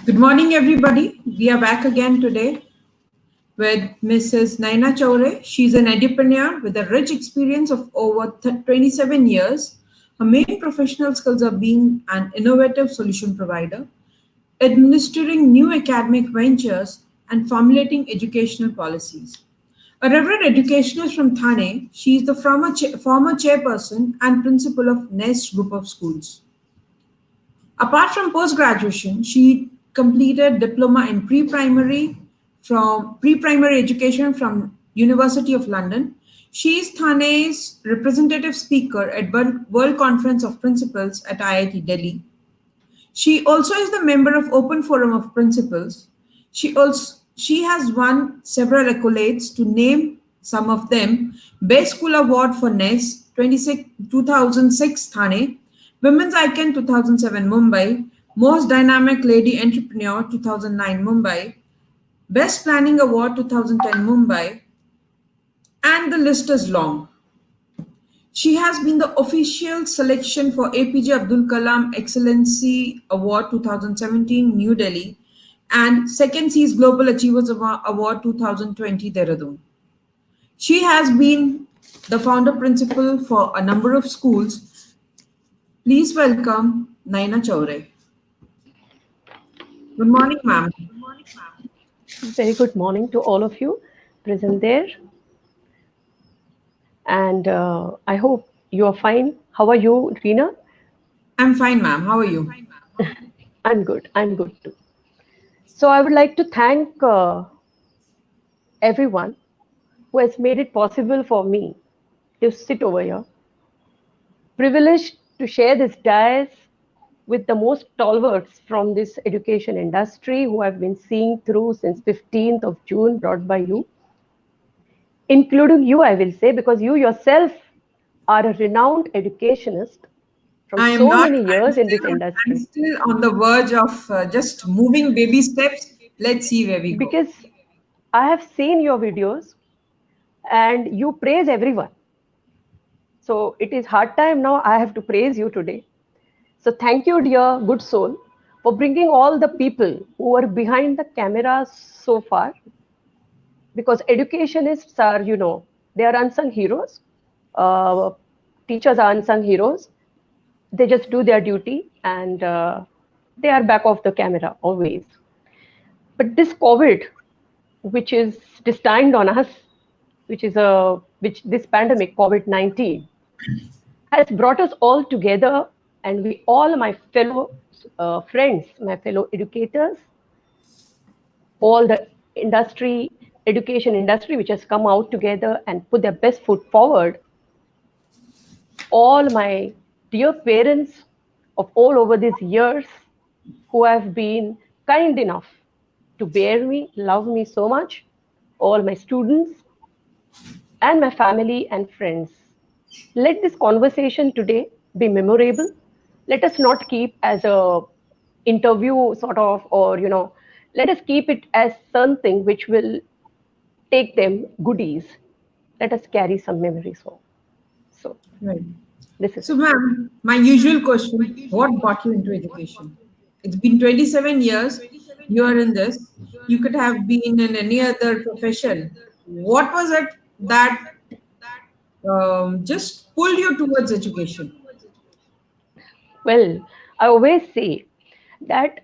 Good morning, everybody. We are back again today with Mrs. Naina Chaure. She's an entrepreneur with a rich experience of over 27 years. Her main professional skills are being an innovative solution provider, administering new academic ventures, and formulating educational policies. A reverend educationist from Thane, she is the former chairperson and principal of Nest Group of Schools. Apart from post-graduation, she completed diploma in pre-primary education from University of London. She is Thane's representative speaker at World Conference of Principals at IIT Delhi. She also is the member of Open Forum of Principals. She has won several accolades. To name some of them: Best School Award for NES 2006 Thane, Women's Icon 2007 Mumbai, Most Dynamic Lady Entrepreneur 2009 Mumbai, Best Planning Award 2010 Mumbai, and the list is long. She has been the official selection for APJ Abdul Kalam Excellency Award 2017 New Delhi and Second Seas Global Achievers Award 2020 Dehradun. She has been the founder principal for a number of schools. Please welcome Naina Chaure. Good morning, ma'am. Very good morning to all of you present there. And I hope you are fine. How are you, Reena? I'm fine, ma'am. How are you? I'm good. I'm good too. So I would like to thank everyone who has made it possible for me to sit over here. Privileged to share this dais with the most stalwarts from this education industry who I've been seeing through since 15th of June, brought by you, including you, I will say, because you yourself are a renowned educationist from I am so not. many years in this I'm industry. still on the verge of just moving baby steps. Let's see where we go. Because I have seen your videos and you praise everyone. So it is hard time now. I have to praise you today. So thank you, dear good soul, for bringing all the people who are behind the cameras so far. Because educationists are, they are unsung heroes. Uh, Teachers are unsung heroes. They just do their duty and they are back of the camera always. But this COVID, which is destined on us, which this pandemic, COVID-19, has brought us all together, and we all, my fellow friends, my fellow educators, all the industry, education industry, which has come out together and put their best foot forward, all my dear parents of all over these years who have been kind enough to bear me, love me so much, all my students, and my family and friends. Let this conversation today be memorable. Let us not keep as a interview sort of, or let us keep it as something which will take them goodies. Let us carry some memories home. So Right. this is So, it. ma'am, my usual question: what got you into education? It's been 27 years. You are in this. You could have been in any other profession. What was it that just pulled you towards education? Well, I always say that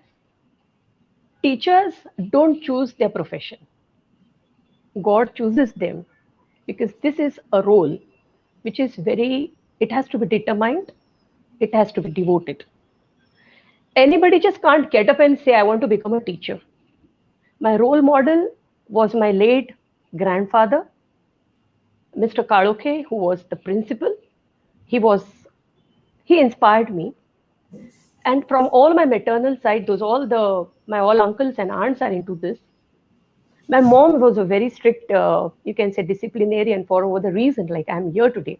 teachers don't choose their profession. God chooses them because this is a role which is it has to be determined, it has to be devoted. Anybody just can't get up and say, I want to become a teacher. My role model was my late grandfather, Mr. Kaloke, who was the principal. He was he inspired me. And from all my maternal side, my all uncles and aunts are into this. My mom was a very strict, you can say, disciplinarian for over the reason like I'm here today.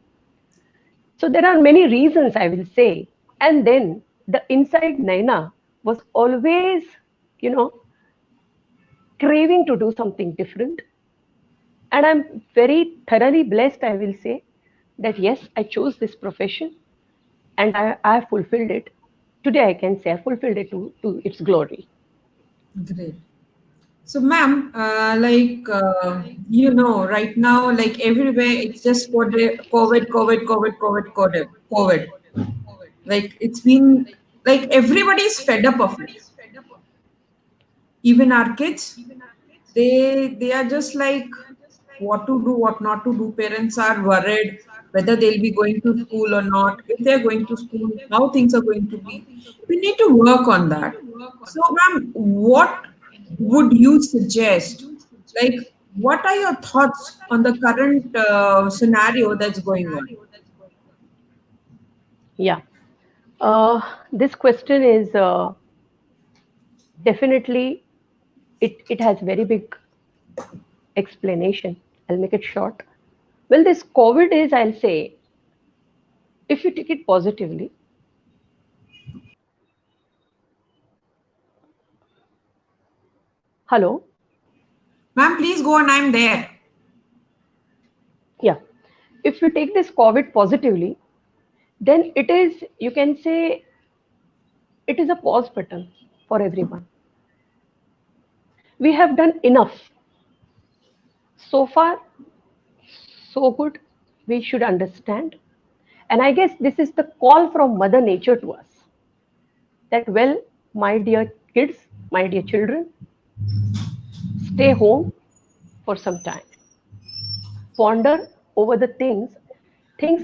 So there are many reasons I will say. And then the inside Naina was always, you know, craving to do something different. And I'm very thoroughly blessed, I will say, that yes, I chose this profession and I fulfilled it. Today I can say I fulfilled it to its glory. Great. So, ma'am, right now, like everywhere, it's just COVID, COVID, COVID, COVID, COVID, COVID. Like it's been like everybody's fed up of it. Even our kids, they are just like what to do, what not to do. Parents are worried whether they'll be going to school or not. If they're going to school, how things are going to be. We need to work on that. So, ma'am, what would you suggest? Like, what are your thoughts on the current scenario that's going on? Yeah. This question is definitely, it has very big explanation. I'll make it short. Well, this COVID is, I'll say, if you take it positively, hello, Ma'am, please go on. I'm there. yeah, if you take this COVID positively, then it is, you can say, it is a pause button for everyone. We have done enough. So far, so good. We should understand. And I guess this is the call from Mother Nature to us that, well, my dear kids, my dear children, stay home for some time. Ponder over the things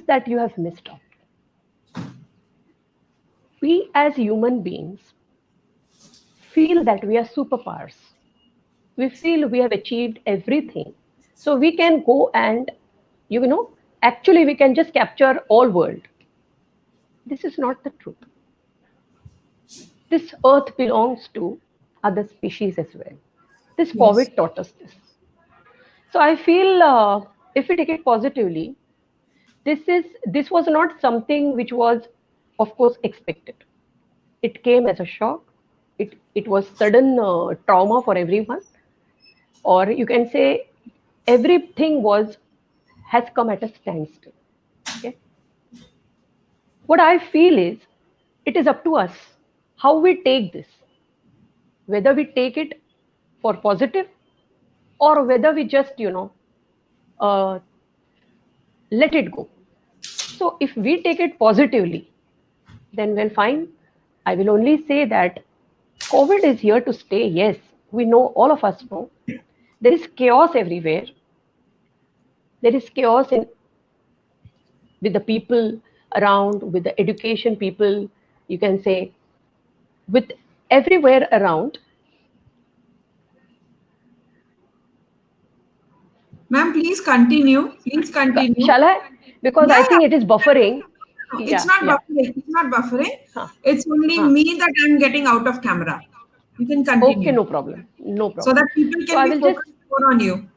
that you have missed out. We as human beings feel that we are superpowers. We feel we have achieved everything. So we can go and, you know, actually we can just capture all world. This is not the truth. This earth belongs to other species as well. This Yes. COVID taught us this. So I feel if we take it positively, this was not something which was, of course, expected. It came as a shock. It was sudden trauma for everyone, or you can say everything was has come at a standstill. Okay, what I feel is it is up to us how we take this, whether we take it for positive or whether we just uh, let it go. So if we take it positively, then well, fine. I will only say that COVID is here to stay. Yes, we know, all of us know. There is chaos everywhere. There is chaos in with the people around, with the education people, you can say, with everywhere around. Ma'am, please continue. Please continue. Shall I? Because Yeah, I yeah. think it is buffering. No, it's Yeah, not yeah. buffering. It's not buffering. Huh, It's only huh. me that I'm getting out of camera. You can Okay, continue no problem. No so that problem. people So can I be will just, focused more on you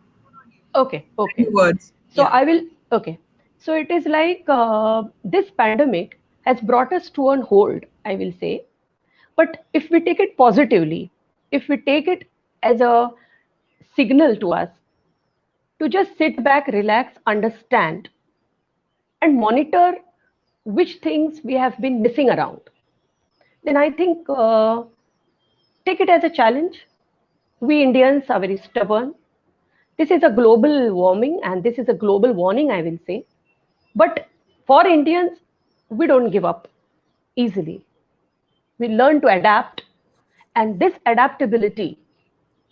okay, and okay. your words. So Yeah. I will, okay. So it is like this pandemic has brought us to on hold, I will say. But if we take it positively, if we take it as a signal to us to just sit back, relax, understand, and monitor which things we have been missing around, then I think take it as a challenge. We Indians are very stubborn. This is a global warming and this is a global warning, I will say. But for Indians, we don't give up easily. We learn to adapt, and this adaptability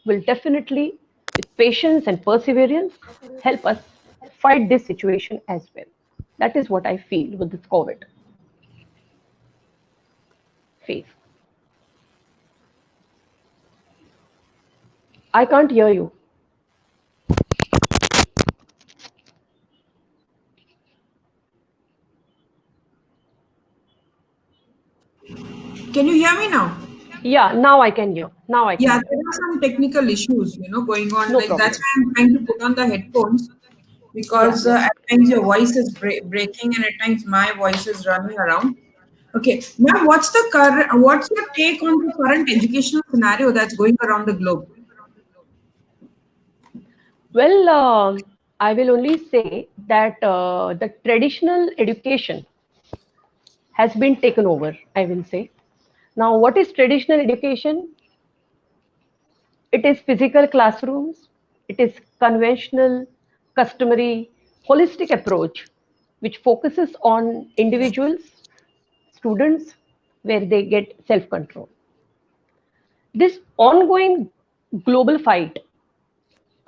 will definitely, with patience and perseverance, help us fight this situation as well. That is what I feel with this COVID phase. I can't hear you. Can you hear me now? Yeah, now I can hear. Now I can Yeah, hear. there are some technical issues, going on. No Like that's problem. why I'm trying to put on the headphones Yeah, because yeah. at times your voice is breaking and at times my voice is running around. Okay, now what's the current? What's your take on the current educational scenario that's going around the globe? Well, I will only say that the traditional education has been taken over, I will say. Now, what is traditional education? It is physical classrooms. It is conventional, customary, holistic approach which focuses on individuals, students, where they get self-control. This ongoing global fight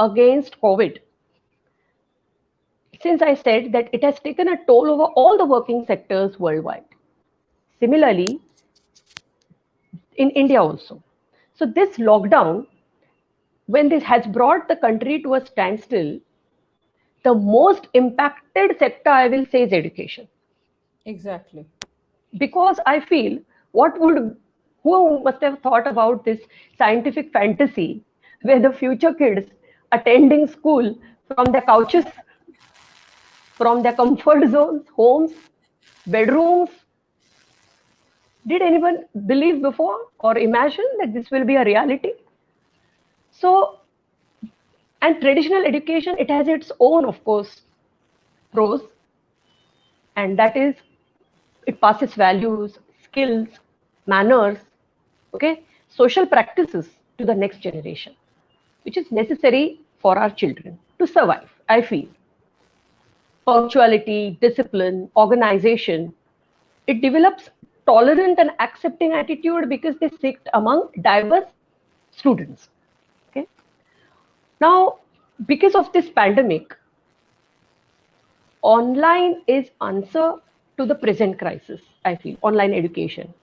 against COVID, since I said that it has taken a toll over all the working sectors worldwide. Similarly, in India also. So this lockdown, when this has brought the country to a standstill, the most impacted sector, I will say, is education. Exactly. Because I feel, what would, who must have thought about this scientific fantasy where the future kids attending school from their couches, from their comfort zones, homes, bedrooms? Did anyone believe before or imagine that this will be a reality? So, and traditional education, it has its own, of course, pros, and that is it passes values, skills, manners, okay, social practices to the next generation, which is necessary for our children to survive, I feel. Punctuality, discipline, organization, it develops tolerant and accepting attitude because they sit among diverse students. Okay. Now, because of this pandemic, online is answer to the present crisis, I feel, online education.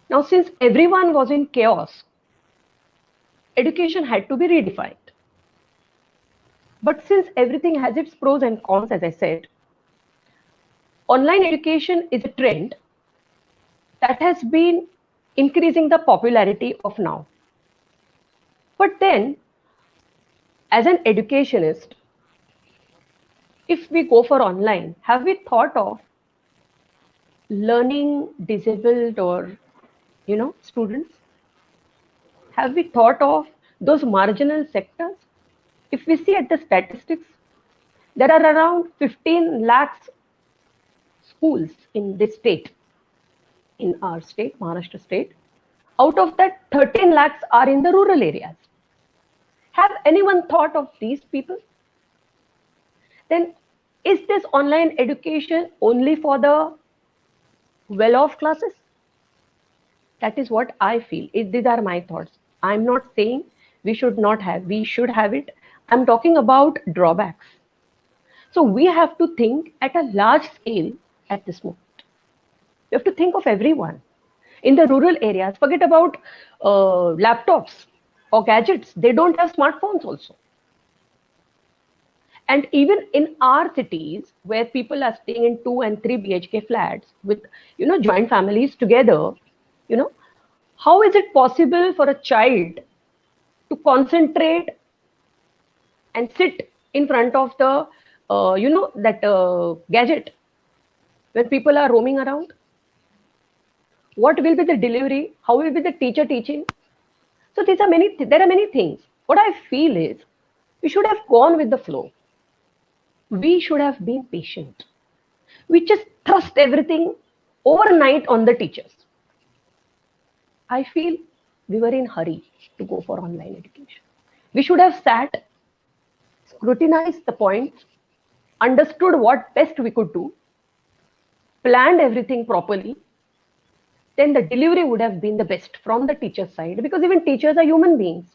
Now, since everyone was in chaos, education had to be redefined. But since everything has its pros and cons, as I said, online education is a trend that has been increasing the popularity of now. But then, as an educationist, if we go for online, have we thought of learning disabled or students? Have we thought of those marginal sectors? If we see at the statistics, there are around 15 lakhs schools in this state, in our state, Maharashtra state. Out of that, 13 lakhs are in the rural areas. Have anyone thought of these people? Then is this online education only for the well-off classes? That is what I feel. These are my thoughts. I'm not saying we should not have, we should have it. I'm talking about drawbacks. So we have to think at a large scale at this moment. We have to think of everyone. In the rural areas, forget about laptops or gadgets. They don't have smartphones also. And even in our cities, where people are staying in 2 and 3 BHK flats with, joint families together, how is it possible for a child to concentrate and sit in front of the, gadget when people are roaming around? What will be the delivery? How will be the teacher teaching? So there are many things. What I feel is we should have gone with the flow. We should have been patient. We just thrust everything overnight on the teachers. I feel we were in a hurry to go for online education. We should have sat, scrutinized the points, understood what best we could do, planned everything properly. Then the delivery would have been the best from the teacher's side, because even teachers are human beings.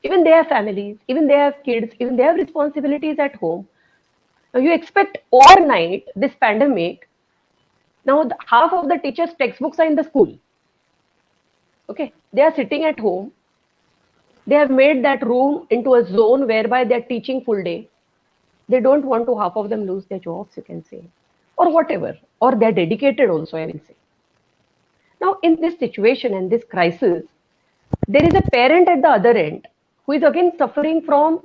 Even they have families, even they have kids, even they have responsibilities at home. Now you expect overnight this pandemic. Now half of the teachers' textbooks are in the school. Okay, they are sitting at home. They have made that room into a zone whereby they are teaching full day. They don't want to half of them lose their jobs, you can say, or whatever, or they're dedicated also, I will say. Now in this situation and this crisis, there is a parent at the other end who is again suffering from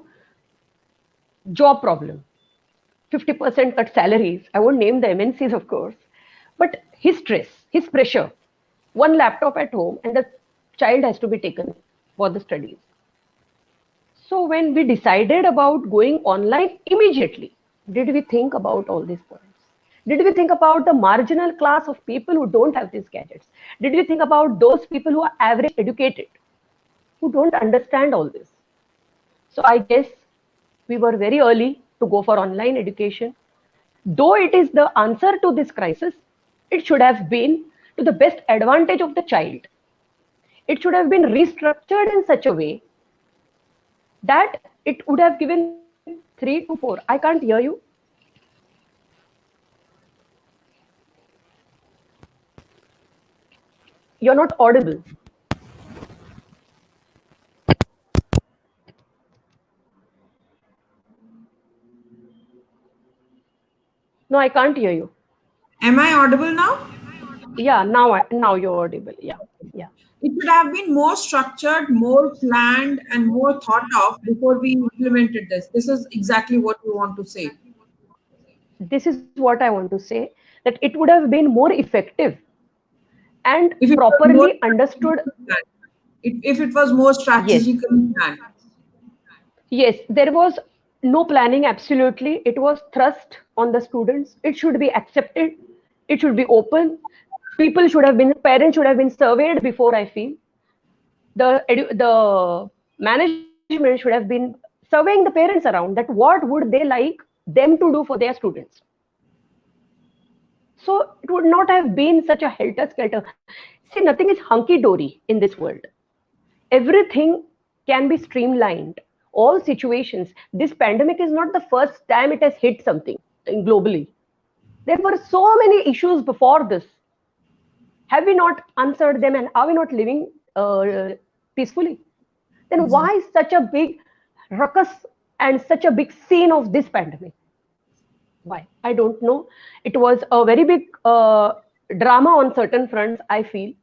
job problem. 50% cut salaries. I won't name the MNCs, of course, but his stress, his pressure, one laptop at home, and the child has to be taken for the studies. So when we decided about going online immediately, did we think about all these points? Did we think about the marginal class of people who don't have these gadgets? Did we think about those people who are average educated, who don't understand all this. So I guess we were very early to go for online education. Though it is the answer to this crisis, it should have been to the best advantage of the child. It should have been restructured in such a way that it would have given 3 to 4. I can't hear you. You're not audible. No, I can't hear you. Am I audible now? Yeah, now you're audible. Yeah, yeah. It should have been more structured, more planned, and more thought of before we implemented this. This is exactly what we want to say. This is what I want to say, that it would have been more effective and If it was more properly understood. planned, if it was more Yes, strategically planned. yes, there was no planning, absolutely. It was thrust on the students. It should be accepted, it should be open. Parents should have been surveyed before, I feel. The management should have been surveying the parents around, that what would they like them to do for their students. So it would not have been such a helter-skelter. See, nothing is hunky-dory in this world. Everything can be streamlined. All situations. This pandemic is not the first time it has hit something globally. There were so many issues before this. Have we not answered them, and are we not living peacefully? Then why such a big ruckus and such a big scene of this pandemic? Why? I don't know. It was a very big drama on certain fronts, I feel,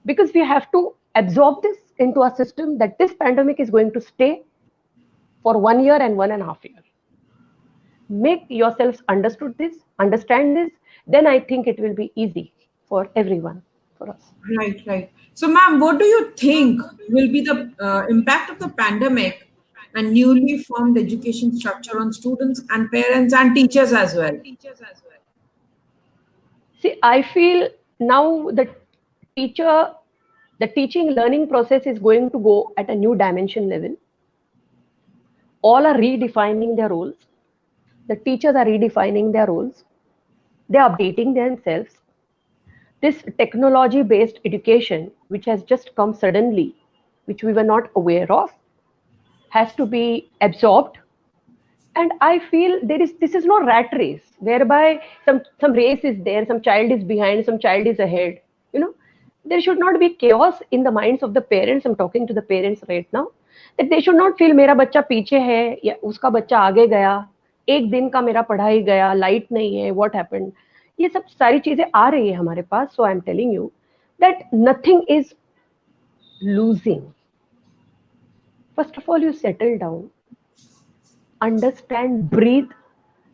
because we have to absorb this into our system, that this pandemic is going to stay for 1 year and 1.5 years. Make yourselves understand this, then I think it will be easy for everyone, for us. Right. So, ma'am, what do you think will be the impact of the pandemic and newly formed education structure on students and parents and teachers as well? See, I feel now teacher, the teaching learning process is going to go at a new dimension level. All are redefining their roles. The teachers are redefining their roles. They are updating themselves. This technology-based education, which has just come suddenly, which we were not aware of, has to be absorbed. And I feel this is no rat race whereby some race is there, some child is behind, some child is ahead. There should not be chaos in the minds of the parents. I'm talking to the parents right now, that they should not feel मेरा बच्चा पीछे है या उसका बच्चा आगे गया, एक दिन का मेरा पढ़ाई गया, लाइट नहीं है, what happened. ये सब सारी चीजें आ रही है हमारे पास. So I'm telling you that nothing is losing. First of all, you settle down, understand, breathe,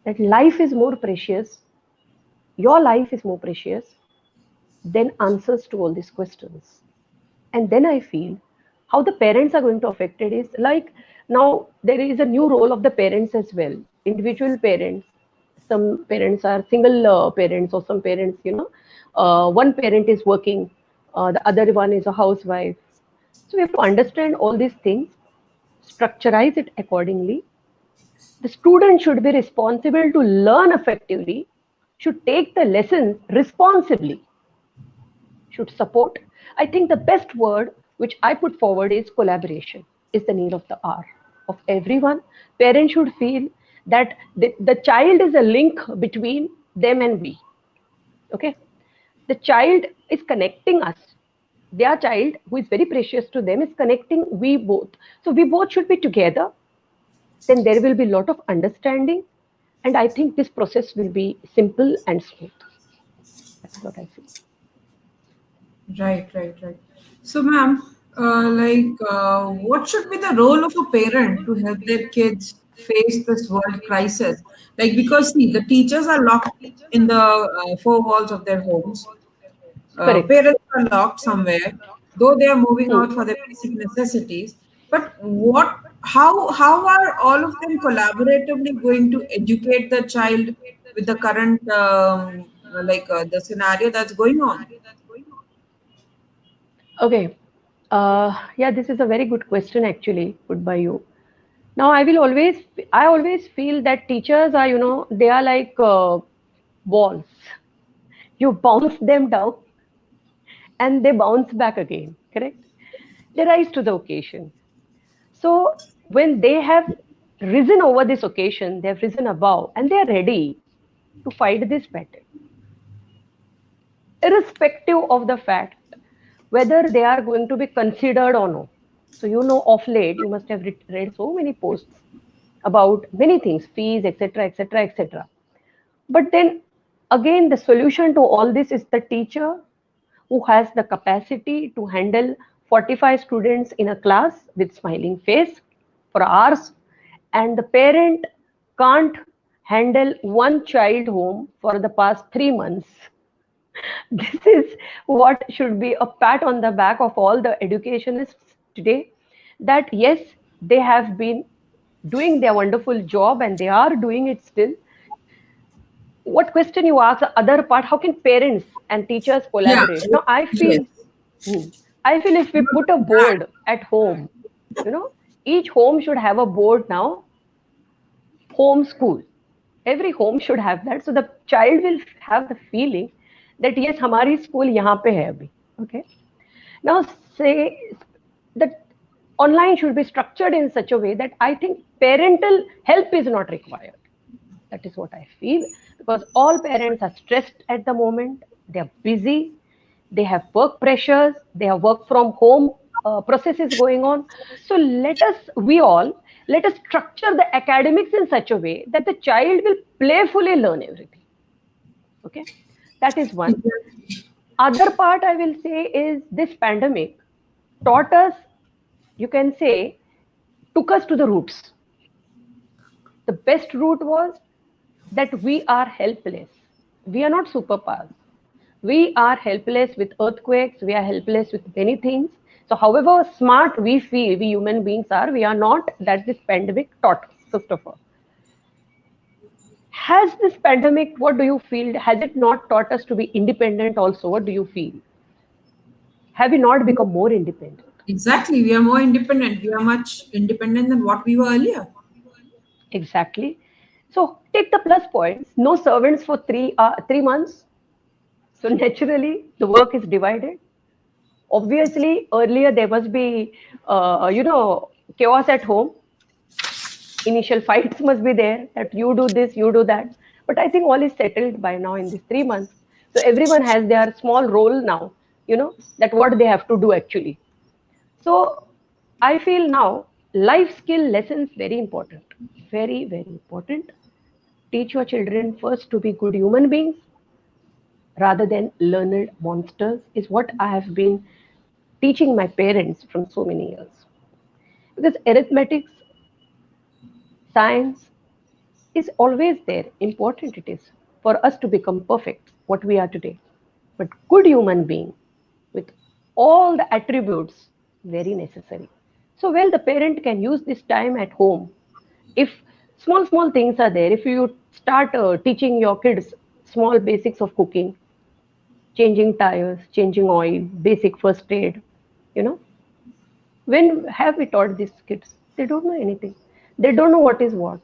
that life is more precious, your life is more precious than answers to all these questions. And then I feel how the parents are going to affect it is like, now there is a new role of the parents as well. Individual parents, some parents are single parents, or some parents, one parent is working, the other one is a housewife. So we have to understand all these things, structurize it accordingly. The student should be responsible to learn effectively, should take the lessons responsibly, should support. I think the best word which I put forward is collaboration is the need of the hour of everyone. Parents should feel that the child is a link between them and we. Okay? The child is connecting us. Their child, who is very precious to them, is connecting we both. So we both should be together. Then there will be a lot of understanding. And I think this process will be simple and smooth. That's what I feel. Right. So, ma'am, what should be the role of a parent to help their kids face this world crisis? Like, because see, the teachers are locked in the four walls of their homes. Correct. Parents are locked somewhere, though they are moving Hmm. out for their basic necessities. But how are all of them collaboratively going to educate the child with the current, the scenario that's going on? Okay. Yeah, this is a very good question actually put by you. Now, I always feel that teachers are, they are like balls. You bounce them down and they bounce back again, correct? They rise to the occasion. So when they have risen over this occasion, they have risen above and they are ready to fight this battle, irrespective of the fact whether they are going to be considered or no. So, of late, you must have read so many posts about many things, fees, etc., etc., etc. But then again, the solution to all this is the teacher who has the capacity to handle 45 students in a class with smiling face for hours, and the parent can't handle one child home for the past 3 months. This is what should be a pat on the back of all the educationists today, that yes, they have been doing their wonderful job and they are doing it still. What question you ask, the other part, how can parents and teachers Yeah. collaborate? Now I Yes. feel, I feel if we put a board at home, you know each home should have a board now, home school. Every home should have that, so the child will have the feeling that yes, हमारी school यहाँ पे है अभी. Okay. Now, say that online should be structured in such a way that I think parental help is not required. That is what I feel, because all parents are stressed at the moment. They are busy. They have work pressures. They have work from home processes going on. So let us structure the academics in such a way that the child will playfully learn everything. Okay, that is one. Other part I will say is this pandemic taught us, you can say, took us to the roots. The best route was that we are helpless. We are not superpowers. We are helpless with earthquakes. We are helpless with many things. So, however smart we feel we human beings are, we are not. That this pandemic taught us, first of all. Has this pandemic, what do you feel? Has it not taught us to be independent also? What do you feel? Have we not become more independent? Exactly. We are more independent. We are much independent than what we were earlier. Exactly. So take the plus points. No servants for 3 months. So naturally, the work is divided. Obviously, earlier there must be, chaos at home. Initial fights must be there that you do this, you do that. But I think all is settled by now in these 3 months. So everyone has their small role now, that what they have to do actually. So I feel now life skill lessons very important, very, very important. Teach your children first to be good human beings rather than learned monsters, is what I have been teaching my parents from so many years. Because arithmetics, science is always there. Important it is for us to become perfect, what we are today. But good human being with all the attributes, very necessary. So well, the parent can use this time at home. If small small things are there, if you start teaching your kids small basics of cooking, changing tires, changing oil, basic first aid, you know when have we taught these kids? They don't know anything. They don't know what is what.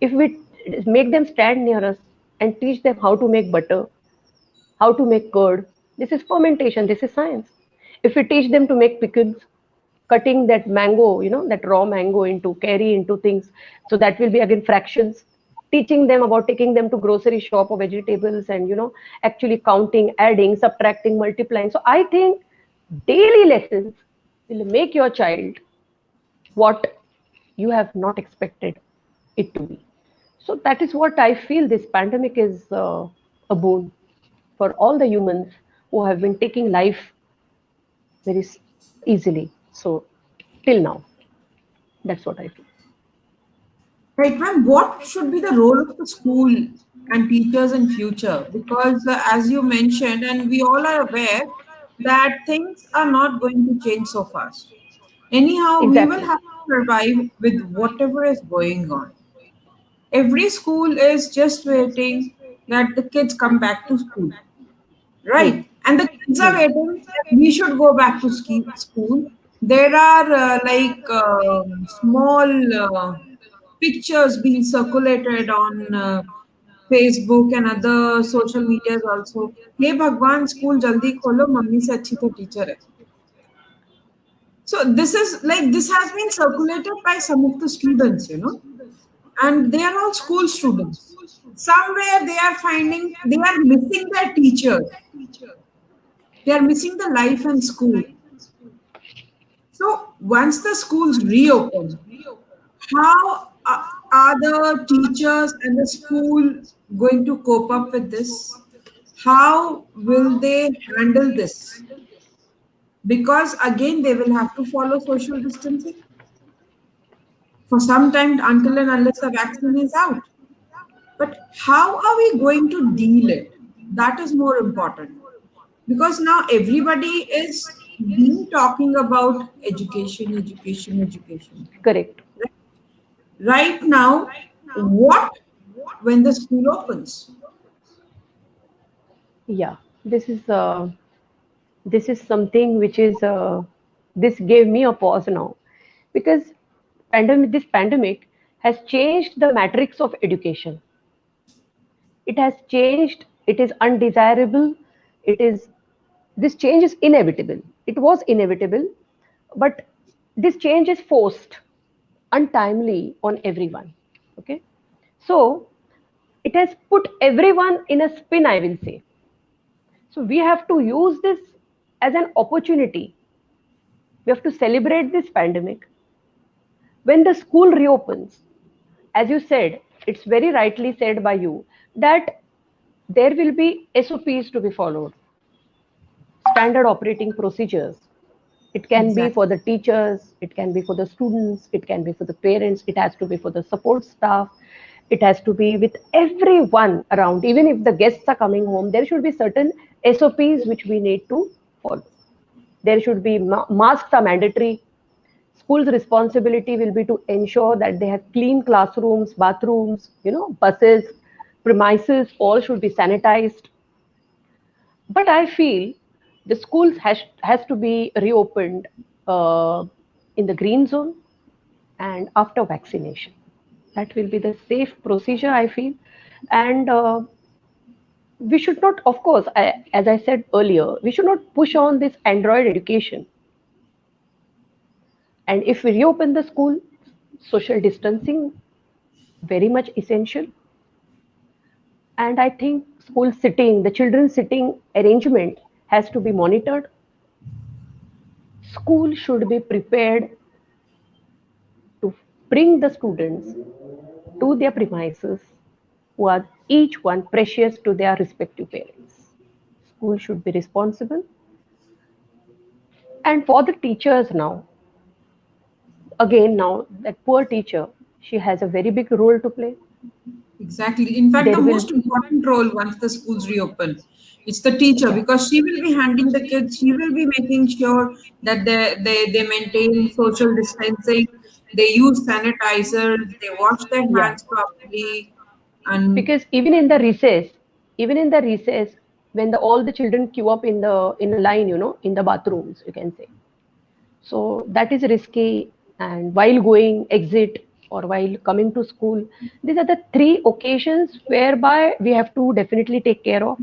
If we make them stand near us and teach them how to make butter, how to make curd, this is fermentation, this is science. If we teach them to make pickles, cutting that mango, that raw mango into carry into things, so that will be again fractions. Teaching them about taking them to grocery shop or vegetables and actually counting, adding, subtracting, multiplying. So I think daily lessons will make your child what you have not expected it to be. So that is what I feel. This pandemic is a boon for all the humans who have been taking life very easily. So till now, that's what I feel. Right, ma'am. What should be the role of the school and teachers in future? Because as you mentioned, and we all are aware that things are not going to change so fast. Anyhow, we will Exactly. have to survive with whatever is going on. Every school is just waiting that the kids come back to school, Hmm. right? And the kids are Hmm. waiting that we should go back to school There are small pictures being circulated on Facebook and other social medias also. Hey Bhagwan, school jaldi kholo, mummy se achhi to teacher hai. So this has been circulated by some of the students, and they are all school students. Somewhere they are finding they are missing their teacher. They are missing the life and school. So once the schools reopen, how are the teachers and the school going to cope up with this? How will they handle this? Because again, they will have to follow social distancing for some time until and unless the vaccine is out. But how are we going to deal it? That is more important. Because now everybody is been talking about education, education, education. Correct. Right now, what when the school opens? Yeah. This is something which is this gave me a pause now, because this pandemic has changed the matrix of education. It has changed. It is undesirable. It is This change is inevitable. It was inevitable, but this change is forced, untimely on everyone. Okay, so it has put everyone in a spin, I will say. So we have to use this as an opportunity. We have to celebrate this pandemic. When the school reopens, as you said, it's very rightly said by you that there will be SOPs to be followed, standard operating procedures. It can be Exactly. for the teachers, it can be for the students, it can be for the parents, it has to be for the support staff, it has to be with everyone around. Even if the guests are coming home, there should be certain SOPs which we need to follow. There should be masks are mandatory. School's responsibility will be to ensure that they have clean classrooms, bathrooms, buses, premises, all should be sanitized. But I feel the schools has to be reopened uh, in the green zone and after vaccination. That will be the safe procedure, I feel. And we should not, of course, as I said earlier, we should not push on this Android education. And if we reopen the school, social distancing very much essential. And I think school sitting, the children sitting arrangement has to be monitored. School should be prepared to bring the students to their premises who are each one precious to their respective parents. School should be responsible. And for the teachers now, again, now that poor teacher, she has a very big role to play. Exactly. In fact, the There will, most important role once the schools reopen, it's the teacher yeah, because she will be handling the kids. She will be making sure that they maintain social distancing, they use sanitizers, they wash their yeah. hands properly, and Because even in the recess, when all the children queue up in a line, in the bathrooms, you can say, so that is risky. And while going exit or while coming to school, these are the three occasions whereby we have to definitely take care of.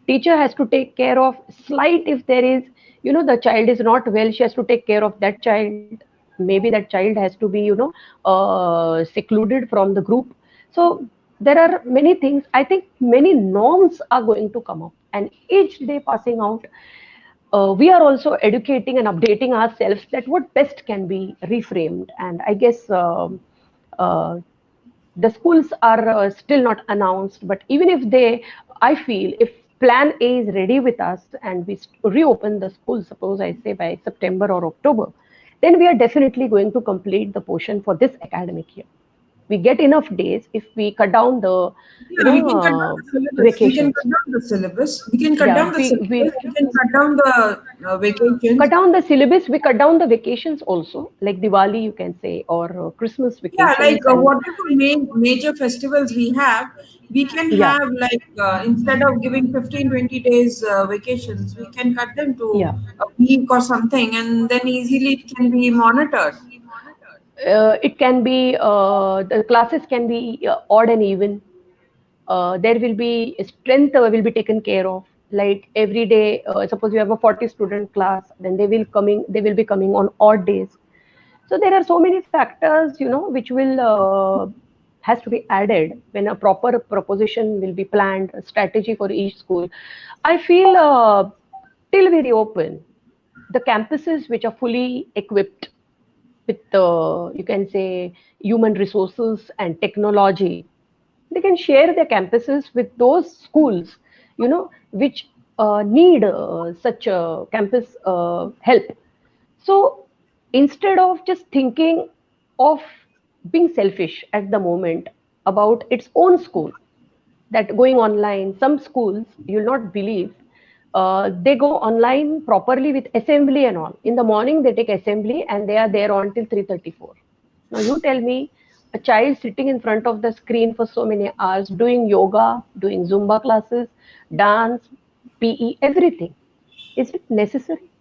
Teacher has to take care of slight, if there is, the child is not well, she has to take care of that child. Maybe that child has to be, secluded from the group. So there are many things. I think many norms are going to come up, and each day passing out, we are also educating and updating ourselves that what best can be reframed. And I guess uh, the schools are still not announced, but even if they, I feel if plan A is ready with us and we reopen the school, suppose I say by September or October, then we are definitely going to complete the portion for this academic year. We get enough days if we cut down the, Yeah, we can cut down the syllabus. We can cut vacations. down the syllabus. We can cut Yeah, down if the syllabus. we We can cut down the cut vacations. down the syllabus, we cut down the vacations also, like Diwali, you can say, or Christmas Yeah, like vacations, and whatever major festivals we have, we can yeah, have like instead of giving 15, 20 days vacations, we can cut them to yeah. a week or something, and then easily it can be monitored. It can be the classes can be odd and even. There will be strength will be taken care of. Like every day, suppose you have a 40 student class, then they will be coming on odd days. So there are so many factors, which will has to be added when a proper proposition will be planned, a strategy for each school. I feel till we reopen, the campuses which are fully equipped with you can say human resources and technology, they can share their campuses with those schools, which need such a campus help. So instead of just thinking of being selfish at the moment about its own school, that going online, some schools, you'll not believe, they go online properly with assembly and all. In the morning, they take assembly and they are there until 3:34. Now you tell me, a child sitting in front of the screen for so many hours, doing yoga, doing Zumba classes, dance, PE, everything. Is it necessary?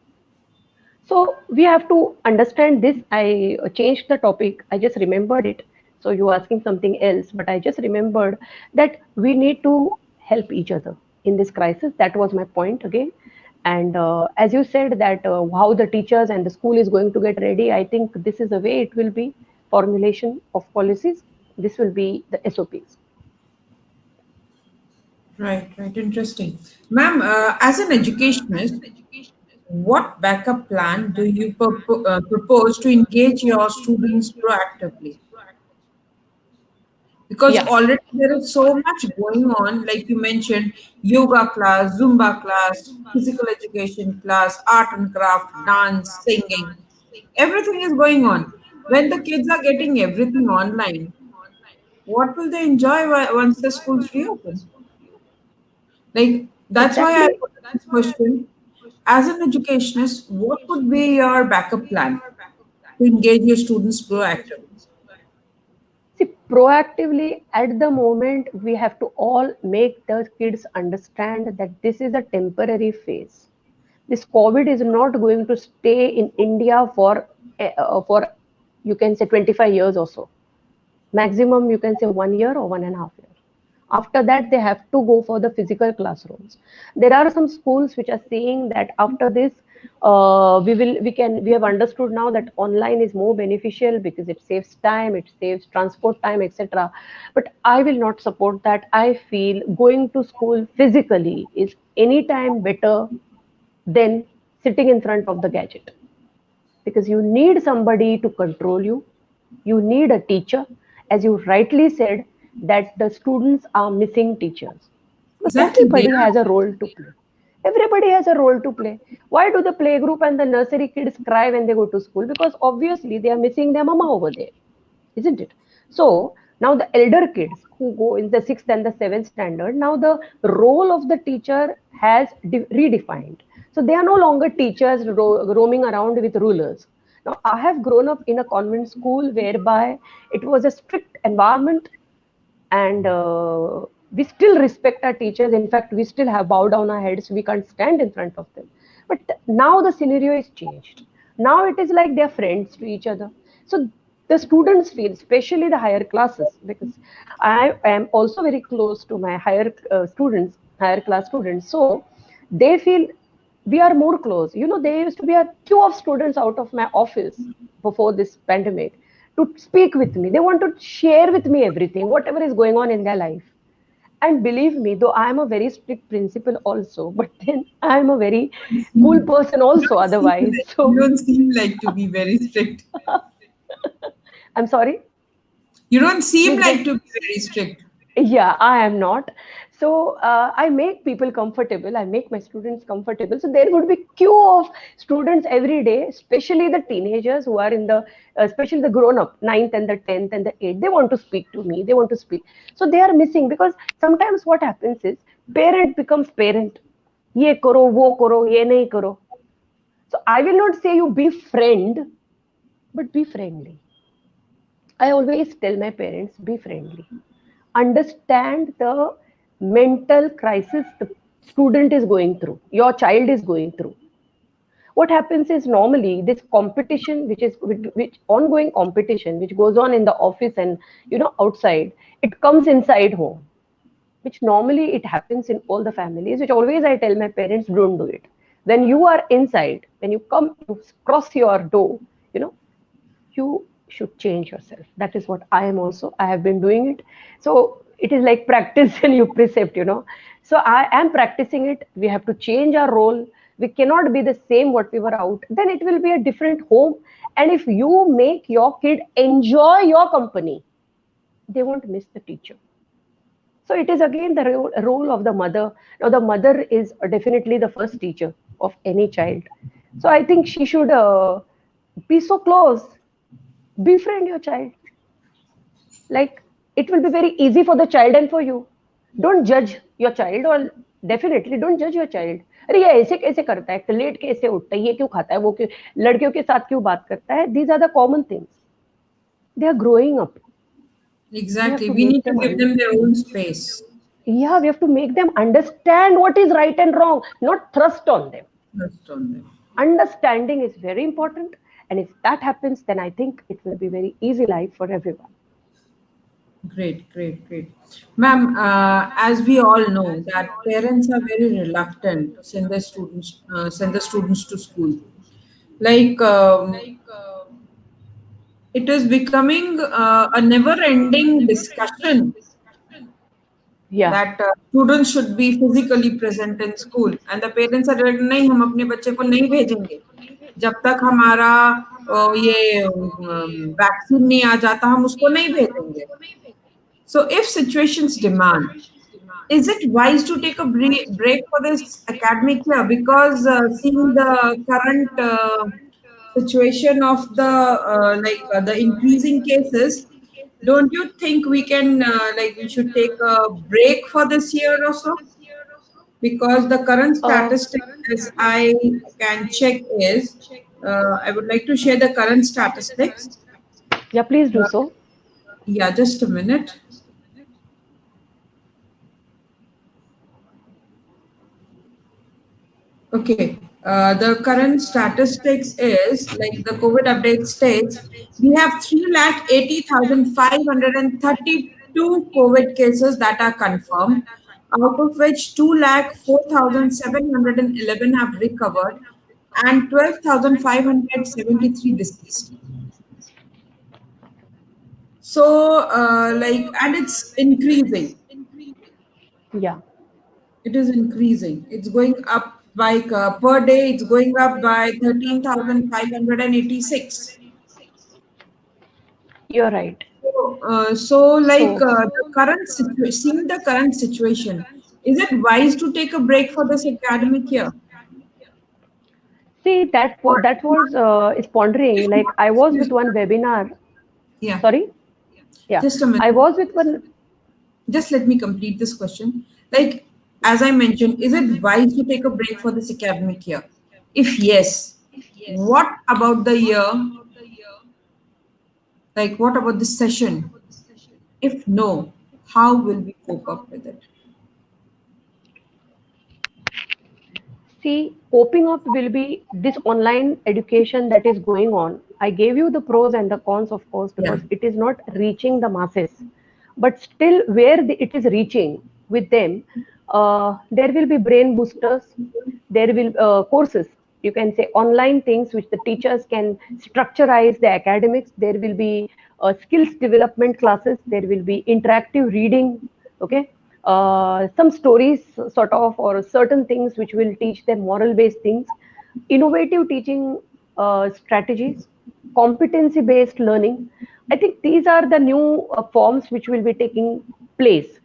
So we have to understand this. I changed the topic. I just remembered it. So you were asking something else, but I just remembered that we need to help each other in this crisis. That was my point again. And as you said that how the teachers and the school is going to get ready, I think this is the way it will be. Formulation of policies. This will be the SOPs. Right, right. Interesting. Ma'am, as an educationist, what backup plan do you propose to engage your students proactively? Because Yeah. already there is so much going on, like you mentioned, yoga class, Zumba class, physical education class, art and craft, dance, singing, everything is going on. When the kids are getting everything online, what will they enjoy once the schools reopen? Like, that's why I Exactly. put this question. As an educationist, what would be your backup plan to engage your students proactively? See, proactively at the moment, we have to all make the kids understand that this is a temporary phase. This COVID is not going to stay in India for you can say 25 years or so. Maximum you can say 1 year or 1.5 years. After that, they have to go for the physical classrooms. There are some schools which are saying that after this, we have understood now that online is more beneficial because it saves time, it saves transport time, etc. But I will not support that. I feel going to school physically is anytime better than sitting in front of the gadget, because you need somebody to control you. You need a teacher, as you rightly said, that the students are missing teachers. So Exactly, they everybody has a role to play. Everybody has a role to play. Why do the playgroup and the nursery kids cry when they go to school? Because obviously they are missing their mama over there, isn't it? So now the elder kids who go in the sixth and the seventh standard, now the role of the teacher has redefined. So they are no longer teachers roaming around with rulers. Now I have grown up in a convent school whereby it was a strict environment, and we still respect our teachers. In fact, we still have bow down our heads. We can't stand in front of them. But now the scenario is changed. Now it is like they're friends to each other. So the students feel, especially the higher classes, because I am also very close to my higher class students. So they feel we are more close. There used to be a queue of students out of my office before this pandemic to speak with me. They want to share with me everything, whatever is going on in their life. And believe me, though I am a very strict principal also, but then I am a very cool you person also don't seem otherwise. like you So don't seem like to be very strict. I'm sorry. You don't seem Please like get. to be very strict. Yeah, I am not. So I make people comfortable. I make my students comfortable. So there would be queue of students every day, especially the teenagers who are in the, especially the grown up, ninth and the 10th and the 8th. They want to speak to me. They want to speak. So they are missing, because sometimes what happens is parent becomes parent. Ye karo, wo karo, ye nahi karo. So I will not say you be friend, but be friendly. I always tell my parents, be friendly. Understand the mental crisis the student is going through, your child is going through. What happens is, normally this competition, which ongoing competition, which goes on in the office and outside, it comes inside home, which normally it happens in all the families, which always I tell my parents, don't do it. When you are inside, when you come, you cross your door, you know you should change yourself. That is what I am also. I have been doing it. So it is like practice and you precept. So I am practicing it. We have to change our role. We cannot be the same what we were out. Then it will be a different home. And if you make your kid enjoy your company, they won't miss the teacher. So it is again the role of the mother. Now the mother is definitely the first teacher of any child. So I think she should be so close. Befriend your child. Like, it will be very easy for the child and for you. Don't judge your child, or definitely don't judge your child. अरे ये ऐसे कैसे करता है, late कैसे उठता है, ये क्यों खाता है, वो क्यों लड़कियों के साथ क्यों बात करता है. These are the common things. They are growing up. Exactly. We need to give them their own space. Yeah, we have to make them understand what is right and wrong, not thrust on them. Trust on them. Understanding is very important, and if that happens, then I think it will be very easy life for everyone. Great, great, great. Ma'am, as we all know that parents are very reluctant to send the students to school. Like it is becoming a never-ending discussion Yeah. that students should be physically present in school, and the parents are like, नहीं हम अपने बच्चे को नहीं भेजेंगे जब तक हमारा ये वैक्सीन नहीं आ जाता हम उसको नहीं भेजेंगे. So if situations demand, is it wise to take a break for this academic year? Because seeing the current situation of the increasing cases, don't you think we can we should take a break for this year or so? Because the current statistics, as I can check, is I would like to share the current statistics. Yeah, please do Uh, so. yeah, just a minute. Okay. The current statistics is like the COVID update states we have 3,80,532 COVID cases that are confirmed, out of which 2,04,711 have recovered and 12,573 deceased. So, and it's increasing. Yeah. It is increasing. It's going up by per day. It's going up by 13,586. You're right. So, So, the current seeing the current situation, is it wise to take a break for this academic year? see, Or that was is pondering. if Like, not, I was with just, one webinar. yeah, Sorry. Yeah, just a minute. I was with one. Just let me complete this question. Like, as I mentioned, is it wise to take a break for this academic year? If yes, what about the year? Like, what about this session? If no, how will we cope up with it? See, coping up will be this online education that is going on. I gave you the pros and the cons, of course, Yeah. because it is not reaching the masses. But still, where it is reaching with them, there will be brain boosters. There will courses. You can say online things which the teachers can structureize the academics. There will be skills development classes. There will be interactive reading. Okay, some stories sort of, or certain things which will teach them moral based things, innovative teaching strategies, competency based learning. I think these are the new forms which will be taking place.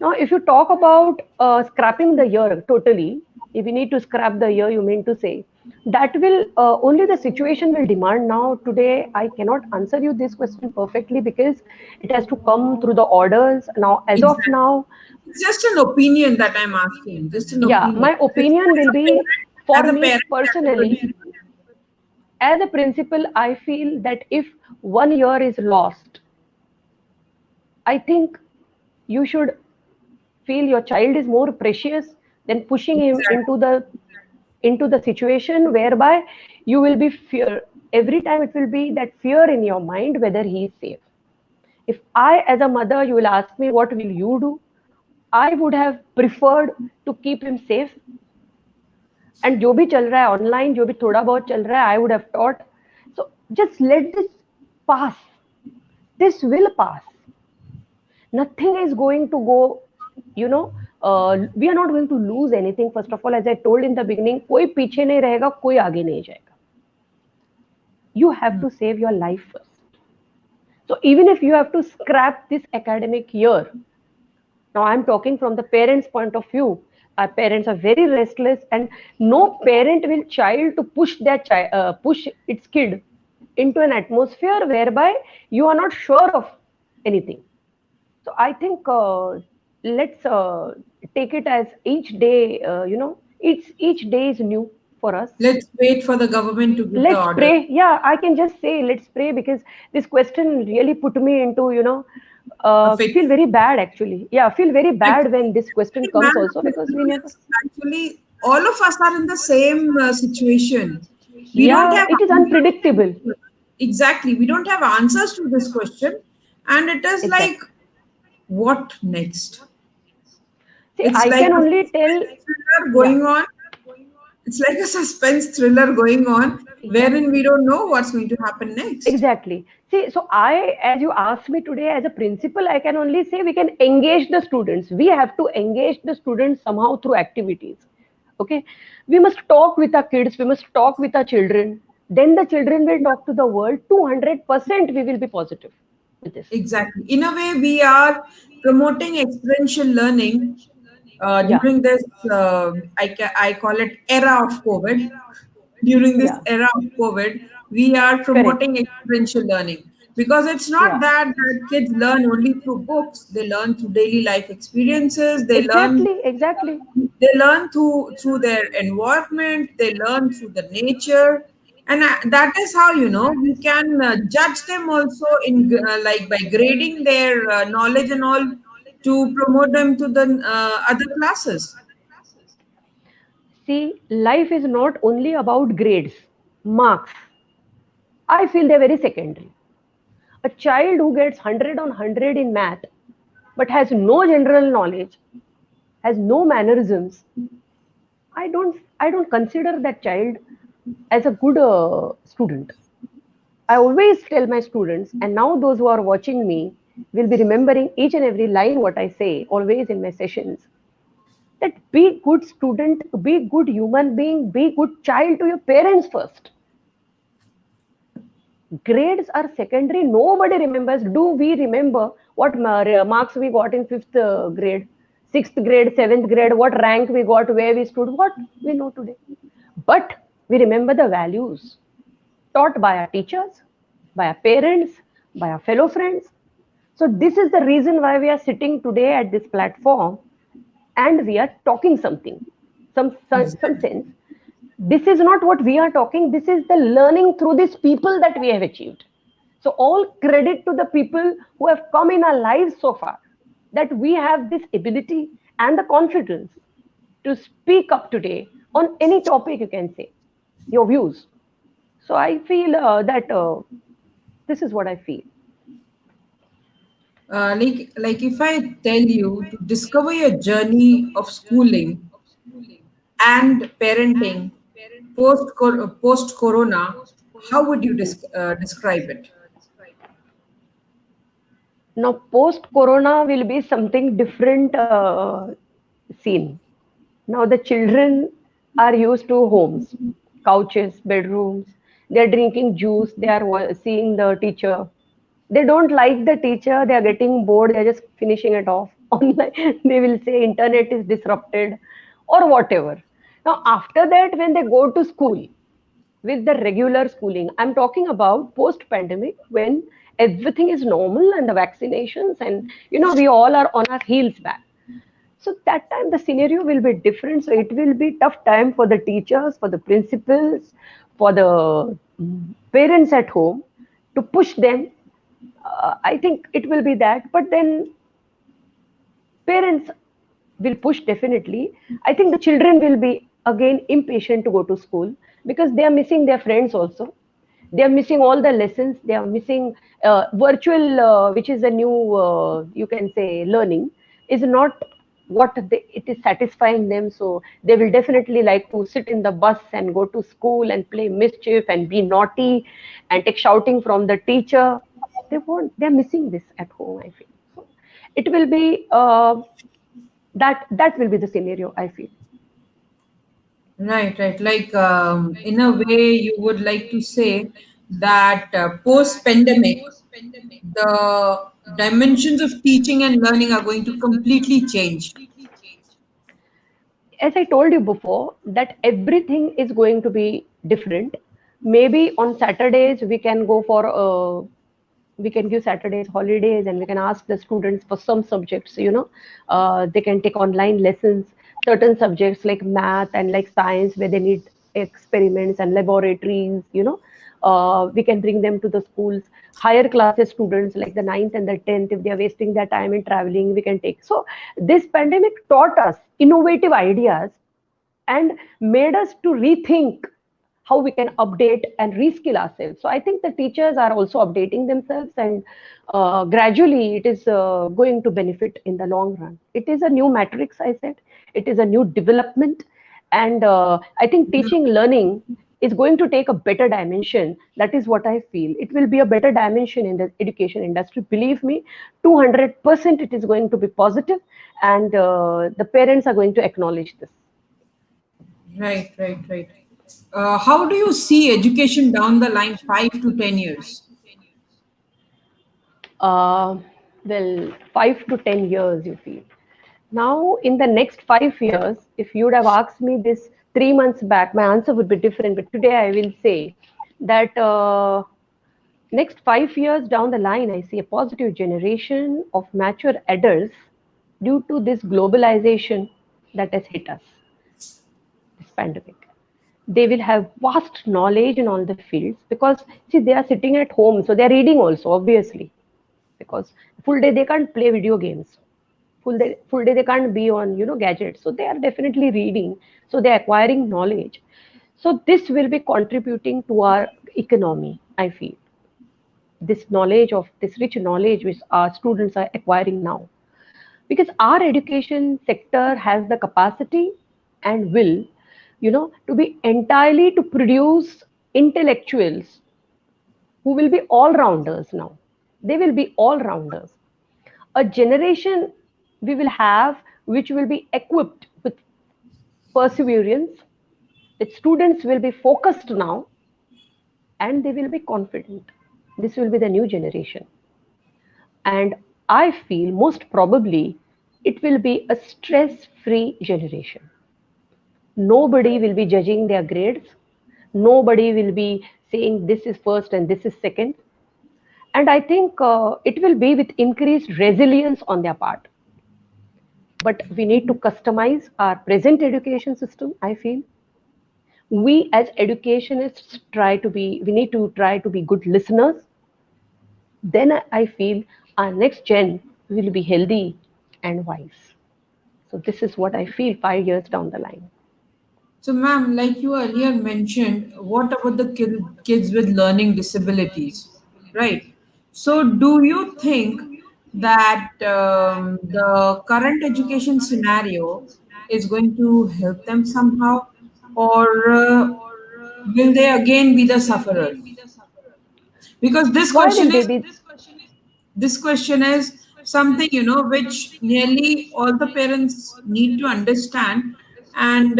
Now, if you talk about scrapping the year totally, if we need to scrap the year, you mean to say, that will only the situation will demand. Now, today, I cannot answer you this question perfectly because it has to come through the orders. Now, as of Exactly. now, It's just an opinion that I'm asking. Just an yeah, opinion. my opinion will be, for As a me parent, personally, everybody. as a principal, I feel that if 1 year is lost, I think you should feel your child is more precious than pushing him Exactly. into the situation whereby you will be fear. Every time it will be that fear in your mind whether he is safe. If I, as a mother, you will ask me what will you do, I would have preferred to keep him safe. And जो भी चल रहा है online, जो भी थोड़ा बहुत चल रहा है, I would have taught. So just let this pass. This will pass. Nothing is going to go, you know, we are not going to lose anything. First of all, as I told in the beginning, कोई पीछे नहीं रहेगा, कोई आगे नहीं जाएगा. You have to save your life first. So even if you have to scrap this academic year, now I'm talking from the parents' point of view. Our parents are very restless, and no parent will child to push their push its kid into an atmosphere whereby you are not sure of anything. So I think let's take it as each day. Each day is new for us. Let's wait for the government to give the Let's order. pray. Yeah, I can just say let's pray because this question really put me into, A fix. feel very bad actually. Yeah, feel very bad when this question Actually, comes ma'am, also because we never. it's actually all of us are in the same situation. We don't Yeah, have it is unpredictable. answers. Exactly. We don't have answers to this question, and it is like, Exactly. what next? See, It's I like can a only tell. suspense thriller Yeah, going on. It's like a suspense thriller going on, yeah. wherein we don't know what's going to happen next. Exactly. See, so as you asked me today, as a principal, I can only say we can engage the students. We have to engage the students somehow through activities. Okay. We must talk with our kids. We must talk with our children. Then the children will talk to the world. 200% we will be positive with this. Exactly. In a way, we are promoting experiential learning Yeah. during this, I call it era of COVID. During this Yeah. era of COVID, we are Correct. promoting experiential learning because it's not Yeah. that kids learn only through books. They learn through daily life experiences. Exactly. Exactly. They learn through their environment. They learn through the nature, and that is how we can judge them also in like by grading their knowledge and all to promote them to the other classes. See, life is not only about grades, marks. I feel they're very secondary. A child who gets 100 on 100 in math but has no general knowledge, has no mannerisms, I don't consider that child as a good student. I always tell my students, and now those who are watching me will be remembering each and every line what I say always in my sessions, that be good student, be good human being, be good child to your parents first. Grades are secondary. Nobody remembers. Do we remember what marks we got in fifth grade, sixth grade, seventh grade, what rank we got, where we stood? What we know today. But we remember the values taught by our teachers, by our parents, by our fellow friends. So this is the reason why we are sitting today at this platform and we are talking something, some Exactly. sense. This is not what we are talking. This is the learning through these people that we have achieved. So all credit to the people who have come in our lives so far, that we have this ability and the confidence to speak up today on any topic. You can say your views. So I feel that this is what I feel. Like if I tell you to discover your journey of schooling and parenting post corona, how would you describe it? Now post corona will be something different scene. Now the children are used to homes, couches, bedrooms. They're drinking juice. They are seeing the teacher. They don't like the teacher. They are getting bored. They're just finishing it off. online, they will say internet is disrupted or whatever. Now, after that, when they go to school with the regular schooling, I'm talking about post pandemic when everything is normal and the vaccinations, and we all are on our heels back. So that time the scenario will be different. So it will be tough time for the teachers, for the principals, for the parents at home to push them. I think it will be that. But then parents will push definitely. I think the children will be again impatient to go to school because they are missing their friends also. They are missing all the lessons. They are missing virtual, which is a new, you can say, learning, is not what it is satisfying them. So they will definitely like to sit in the bus and go to school and play mischief and be naughty and take shouting from the teacher. They won't. They are missing this at home, I feel. So it will be that will be the scenario, I feel. Right, right. Like, in a way, you would like to say that post-pandemic, the dimensions of teaching and learning are going to completely change. As I told you before, that everything is going to be different. Maybe on Saturdays we can give Saturdays holidays and we can ask the students for some subjects. They can take online lessons, certain subjects like math and like science where they need experiments and laboratories. We can bring them to the schools. Higher classes students like the ninth and the 10th, if they are wasting their time in traveling, we can take. So this pandemic taught us innovative ideas and made us to rethink how we can update and reskill ourselves. So I think the teachers are also updating themselves, and gradually it is going to benefit in the long run. It is a new matrix, I said. It is a new development, and I think teaching learning is going to take a better dimension. That is what I feel. It will be a better dimension in the education industry. Believe me, 200% it is going to be positive, and the parents are going to acknowledge this. Right, right, right. How do you see education down the line 5 to 10 years? Uh, well, 5 to 10 years, you feel. Now, in the next 5 years, if you would have asked me this 3 months back, my answer would be different. But today I will say that next 5 years down the line, I see a positive generation of mature adults due to this globalization that has hit us, this pandemic. They will have vast knowledge in all the fields because, see, they are sitting at home, so they are reading also, obviously, because full day they can't play video games, full day they can't be on gadgets, so they are definitely reading, so they're acquiring knowledge. So this will be contributing to our economy, I feel, this knowledge of this rich knowledge which our students are acquiring now, because our education sector has the capacity and will to be entirely to produce intellectuals who will be all rounders. Now they will be all rounders, a generation we will have which will be equipped with perseverance. Its students will be focused now and they will be confident. This will be the new generation. And I feel most probably it will be a stress free generation. Nobody will be judging their grades. Nobody will be saying this is first and this is second. And I think it will be with increased resilience on their part. But we need to customize our present education system, I feel. We as educationists we need to try to be good listeners. Then I feel our next gen will be healthy and wise. So this is what I feel 5 years down the line. So, ma'am, like you earlier mentioned, what about the kids with learning disabilities? Right. So, do you think that the current education scenario is going to help them somehow, or will they again be the sufferers? Because Why will they be? this question is something which nearly all the parents need to understand, and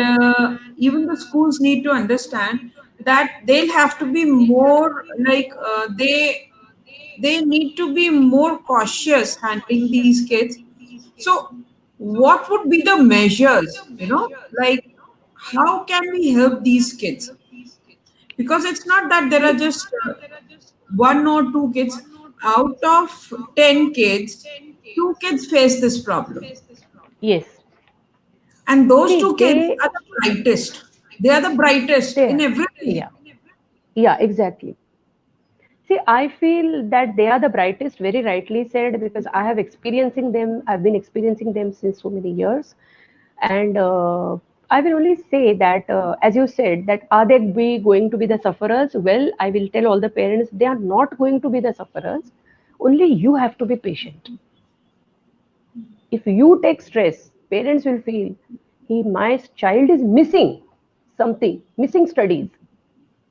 even the schools need to understand that they'll have to be more like they need to be more cautious handling these kids So, what would be the measures? Like how can we help these kids? Because it's not that there are just one or two kids. Out of 10 kids, two kids face this problem. Yes. And those See, two kids are the brightest. They are the brightest in everything. yeah, yeah, exactly. See, I feel that they are the brightest, very rightly said, because I have experiencing them. I've been experiencing them since so many years, and I will only say that, as you said, that are they be going to be the sufferers? Well, I will tell all the parents they are not going to be the sufferers. Only you have to be patient. If you take stress, parents will feel, my child is missing something, missing studies.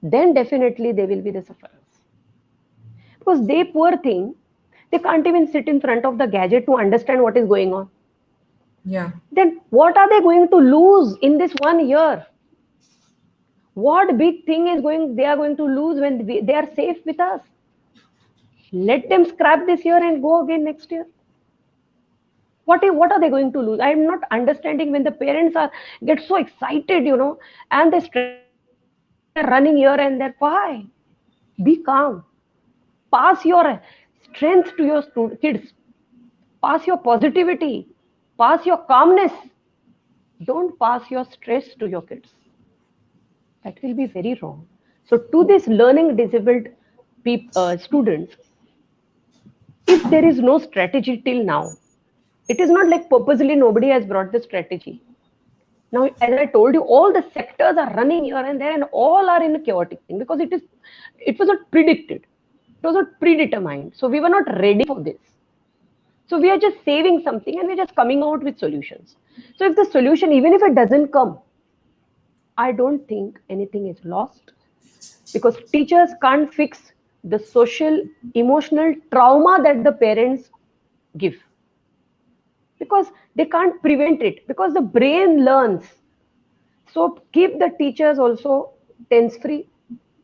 Then definitely they will be the sufferers. Because they, poor thing, they can't even sit in front of the gadget to understand what is going on. Yeah. Then what are they going to lose in this 1 year? What big thing is going they are going to lose when they are safe with us? Let them scrap this year and go again next year. What are they going to lose? I am not understanding when the parents are get so excited, and they start running here and there. Why? Be calm. Pass your strength to your kids. Pass your positivity. Pass your calmness. Don't pass your stress to your kids. That will be very wrong. So, to this learning disabled students, if there is no strategy till now, it is not like purposely nobody has brought the strategy. Now, as I told you, all the sectors are running here and there, and all are in a chaotic thing because it was not predicted, it was not predetermined. So we were not ready for this. So we are just saving something and we're just coming out with solutions. So if the solution, even if it doesn't come, I don't think anything is lost because teachers can't fix the social, emotional trauma that the parents give because they can't prevent it because the brain learns. So keep the teachers also tense free,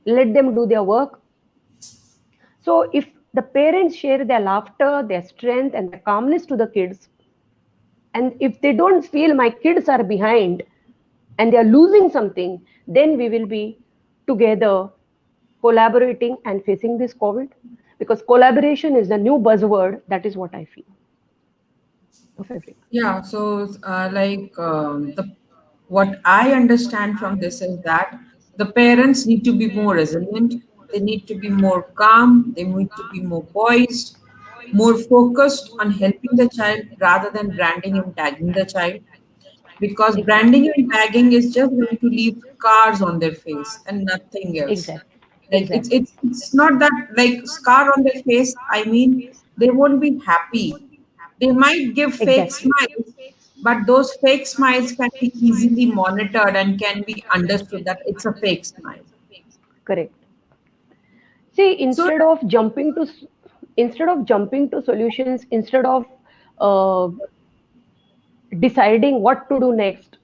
let them do their work. So if the parents share their laughter, their strength, and their calmness to the kids, and if they don't feel my kids are behind and they are losing something, then we will be together collaborating and facing this COVID. Because collaboration is the new buzzword. That is what I feel of everyone. Yeah, so the what I understand from this is that the parents need to be more resilient, they need to be more calm, they need to be more poised, more focused on helping the child rather than branding and tagging the child. Because branding Exactly. and tagging is just going to leave scars on their face and nothing else. Exactly. Like it's Exactly. it's it's not that like scar on their face. I mean, they won't be happy. They might give fake Exactly. smiles, but those fake smiles can be easily monitored and can be understood that it's a fake smile. Correct. See, So instead of jumping to solutions, instead of uh, deciding what to do next,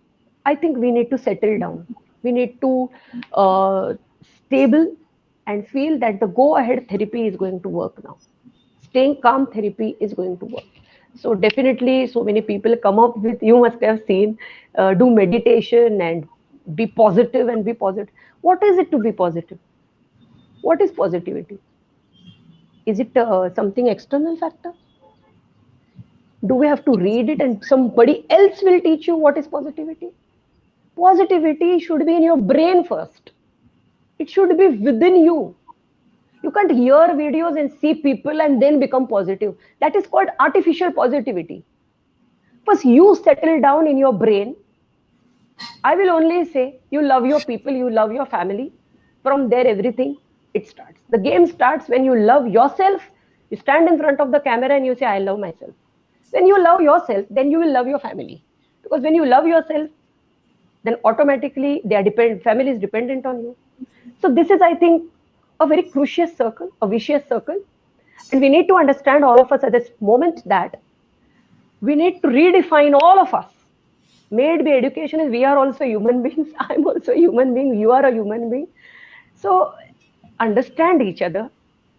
I think we need to settle down. We need to stable and feel that the go ahead therapy is going to work now. Staying calm therapy is going to work. So definitely, so many people come up with. You must have seen, do meditation and be positive and be positive. What is it to be positive? What is positivity? Is it something external factor? Do we have to read it and somebody else will teach you what is positivity? Positivity should be in your brain first. It should be within you. You can't hear videos and see people and then become positive. That is called artificial positivity. First, you settle down in your brain. I will only say you love your people, you love your family. From there, everything it starts. The game starts when you love yourself. You stand in front of the camera and you say, I love myself. When you love yourself, then you will love your family. Because when you love yourself, then automatically family is dependent on you. So this is, I think, a very crucial circle, a vicious circle. And we need to understand all of us at this moment that we need to redefine all of us. May it be education is we are also human beings. I'm also a human being. You are a human being. So understand each other,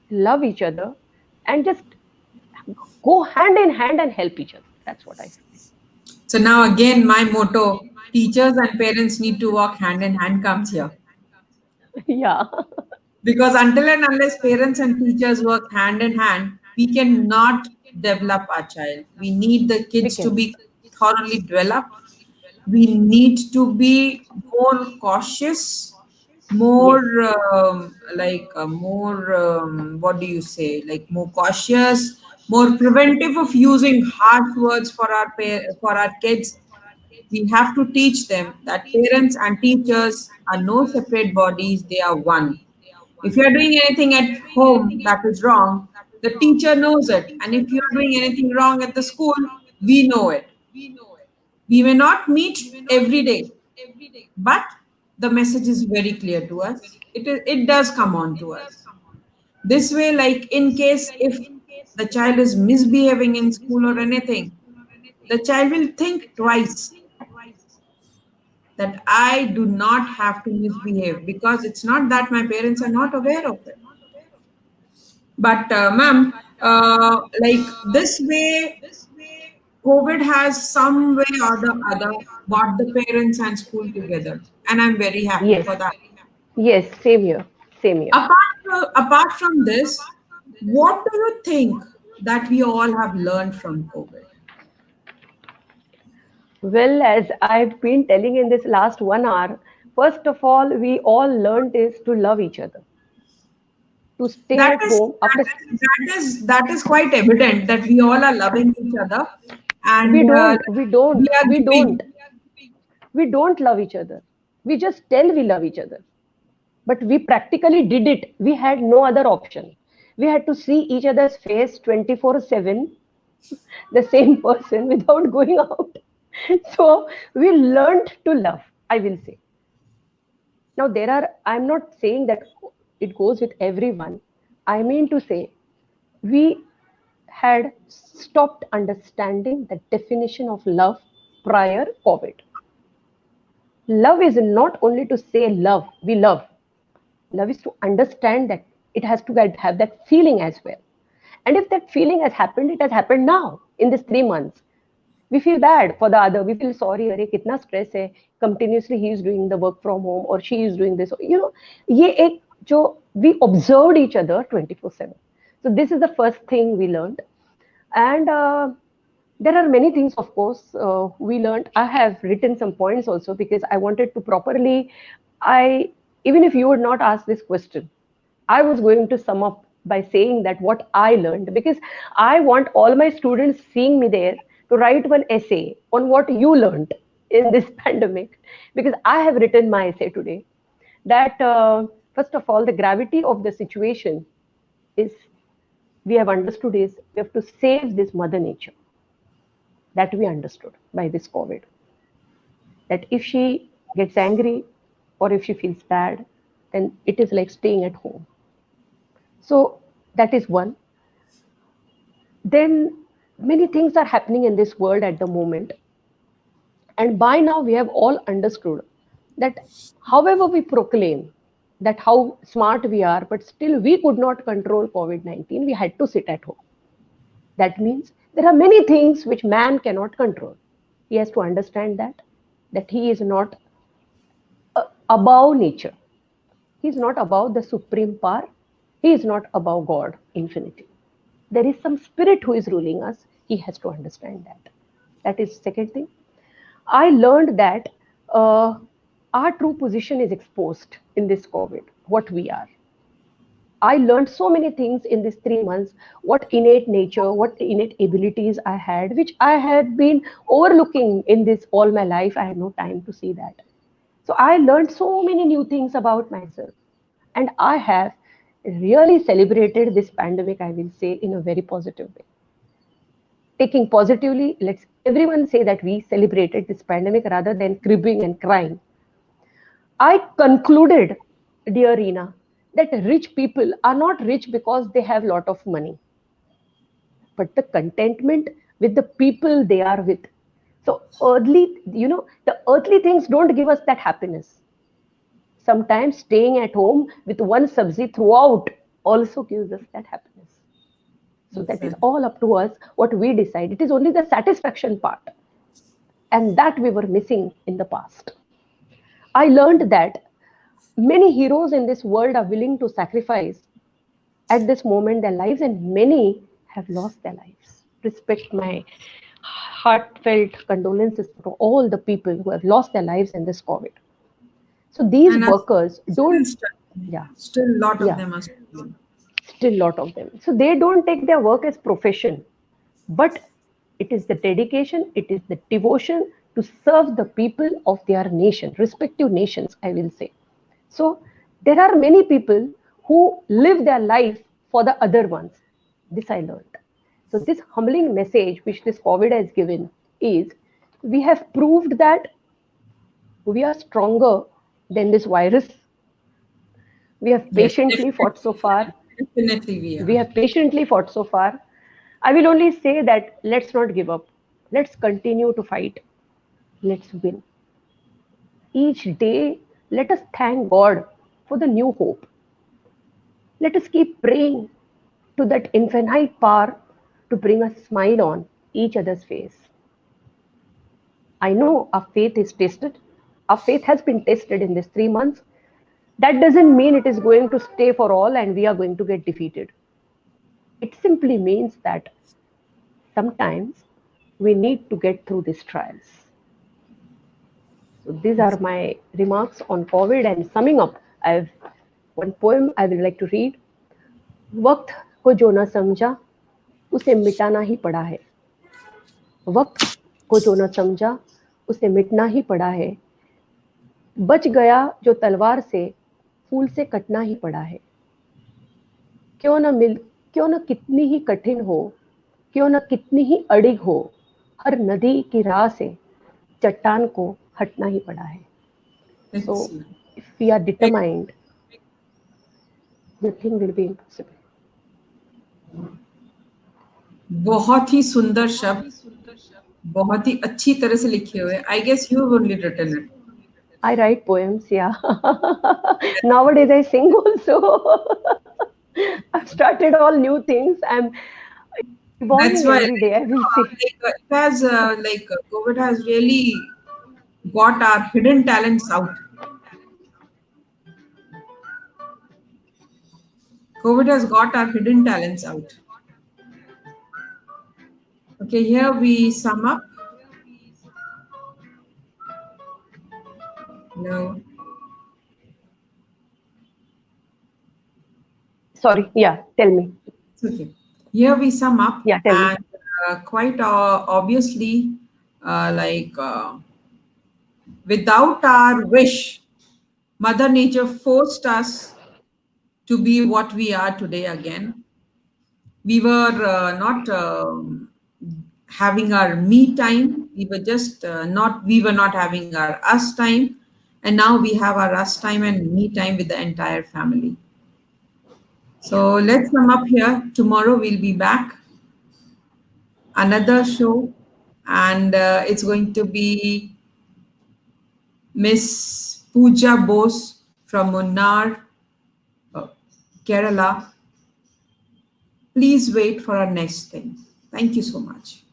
love each other, and just go hand in hand and help each other. That's what I So now again, my motto: teachers and parents need to walk hand in hand comes here. feel. Yeah. Because until and unless parents and teachers work hand in hand, we cannot develop our child. We need the We kids to can. be thoroughly developed. We need to be more cautious, more Yes. more what do you say? Like more cautious, more preventive of using harsh words for for our kids. We have to teach them that parents and teachers are no separate bodies; they are one. If you are doing anything at home that is wrong, the teacher knows it. And if you are doing anything wrong at the school, we know it. We may not meet every day, but the message is very clear to us. It does come on to us. This way, like in case if the child is misbehaving in school or anything, the child will think twice that I do not have to misbehave because it's not that my parents are not aware of it. But, ma'am, like this way, COVID has some way or the other brought the parents and school together, and I'm very happy Yes. for that. Yes. Same here. Same here. Apart from this, what do you think that we all have learned from COVID? Well, as I've been telling in this last 1 hour, first of all, we all learned is to love each other, to stay That at is home after. that is quite evident that we all are loving each other, and We don't, we we don't, are we giving. don't, we don't love each other. We just tell we love each other. But we practically did it. We had no other option. We had to see each other's face 24/7, the same person without going out. So we learned to love, I will say. Now, I'm not saying that it goes with everyone. I mean to say, we had stopped understanding the definition of love prior COVID. Love is not only to say love, we love. Love is to understand that it has to have that feeling as well. And if that feeling has happened, it has happened now in these 3 months. We feel bad for the other. We feel sorry, अरे कितना stress है. Continuously he is doing the work from home or she is doing this. ये एक जो we observed each other 24/7. So this is the first thing we learned. And there are many things, of course, we learned. I have written some points also because I wanted to properly. I Even if you would not ask this question, I was going to sum up by saying that what I learned, because I want all my students seeing me there to write one essay on what you learned in this pandemic, because I have written my essay today. That first of all, the gravity of the situation is we have understood is we have to save this mother nature, that we understood by this COVID. That if she gets angry or if she feels bad, then it is like staying at home. So that is one. Then many things are happening in this world at the moment. And by now we have all understood that however we proclaim that how smart we are, but still we could not control COVID-19, we had to sit at home. That means there are many things which man cannot control. He has to understand that he is not above nature. He is not above the supreme power. He is not above God, infinity. There is some spirit who is ruling us. He has to understand that. That is second thing. I learned that our true position is exposed in this COVID, what we are. I learned so many things in these 3 months, what innate nature, what innate abilities I had, which I had been overlooking in this all my life. I had no time to see that. So I learned so many new things about myself. And I have really celebrated this pandemic, I will say, in a very positive way. Taking positively, let's everyone say that we celebrated this pandemic rather than cribbing and crying. I concluded, dear Reena, that rich people are not rich because they have a lot of money, but the contentment with the people they are with. So the earthly things don't give us that happiness. Sometimes staying at home with one sabzi throughout also gives us that happiness. So that is all up to us what we decide. It is only the satisfaction part, and that we were missing in the past. I learned that many heroes in this world are willing to sacrifice at this moment their lives, and many have lost their lives. Respect my heartfelt condolences to all the people who have lost their lives in this COVID. So these And workers don't, still a lot of yeah, them are struggling. still lot of them. So they don't take their work as profession, but it is the dedication, it is the devotion to serve the people of their nation, respective nations, I will say. So there are many people who live their life for the other ones. This I learned. So this humbling message which this COVID has given is, we have proved that we are stronger than this virus. We have patiently fought so far. Definitely we are. We have patiently fought so far. I will only say that let's not give up. Let's continue to fight. Let's win. Each day, let us thank God for the new hope. Let us keep praying to that infinite power to bring a smile on each other's face. I know our faith is tested. Our faith has been tested in these 3 months. That doesn't mean it is going to stay for all and we are going to get defeated. It simply means that sometimes we need to get through these trials. So these are my remarks on COVID, and summing up, I have one poem I would like to read. वक्त को जो न समझा उसे मिटाना ही पड़ा है. वक्त को जो न समझा उसे मिटना ही पड़ा है. बच गया जो तलवार से फूल से कटना ही पड़ा है. क्यों न कितनी ही कठिन हो, क्यों न कितनी ही अड़िग हो, हर नदी की राह से चट्टान को हटना ही पड़ा है. So if we are determined, nothing will be impossible. बहुत ही सुंदर शब्द, बहुत ही अच्छी तरह से लिखे हुए. I guess you have only written it. I write poems, yeah. Nowadays I sing also. I've started all new things. I'm evolving every day, I will say. It has COVID has really got our hidden talents out. COVID has got our hidden talents out. Okay, here we sum up. No. Sorry, yeah, tell me. Okay. Here we sum up. Yeah, tell me. And quite obviously, without our wish, Mother Nature forced us to be what we are today again. We were not having our me time. We were just we were not having our us time. And now we have our us time and me time with the entire family. So let's sum up here. Tomorrow we'll be back. Another show. And it's going to be Miss Pooja Bose from Munnar, Kerala. Please wait for our next thing. Thank you so much.